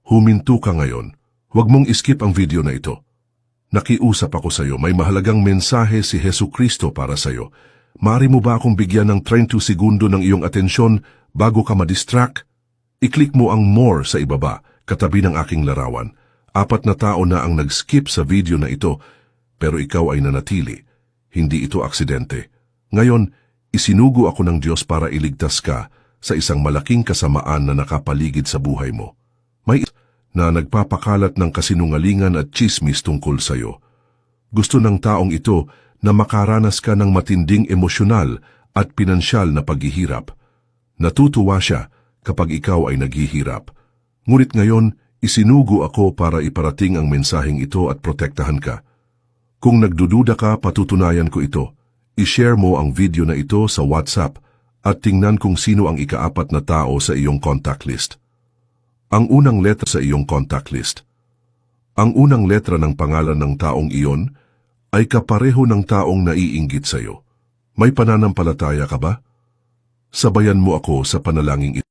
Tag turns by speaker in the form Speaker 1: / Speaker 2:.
Speaker 1: Huminto ka ngayon. Huwag mong iskip ang video na ito. Nakiusap ako sa iyo, may mahalagang mensahe si Hesukristo para sa iyo. Maaari mo ba akong bigyan ng 30 segundo ng iyong atensyon bago ka madistract? I-click mo ang more sa ibaba, katabi ng aking larawan. 4 na tao na ang nag-skip sa video na ito, pero ikaw ay nanatili. Hindi ito aksidente. Ngayon, isinugo ako ng Diyos para iligtas ka sa isang malaking kasamaan na nakapaligid sa buhay mo. May na nagpapakalat ng kasinungalingan at tsismis tungkol sa iyo. Gusto ng taong ito na makaranas ka ng matinding emosyonal at pinansyal na paghihirap. Natutuwa siya kapag ikaw ay naghihirap. Ngunit ngayon, isinugo ako para iparating ang mensaheng ito at protektahan ka. Kung nagdududa ka, patutunayan ko ito. I-share mo ang video na ito sa WhatsApp at tingnan kung sino ang ika-4 na tao sa iyong contact list. Ang unang letra sa iyong contact list. Ang unang letra ng pangalan ng taong iyon ay kapareho ng taong naiinggit sa iyo. May pananampalataya ka ba? Sabayan mo ako sa panalangin ito.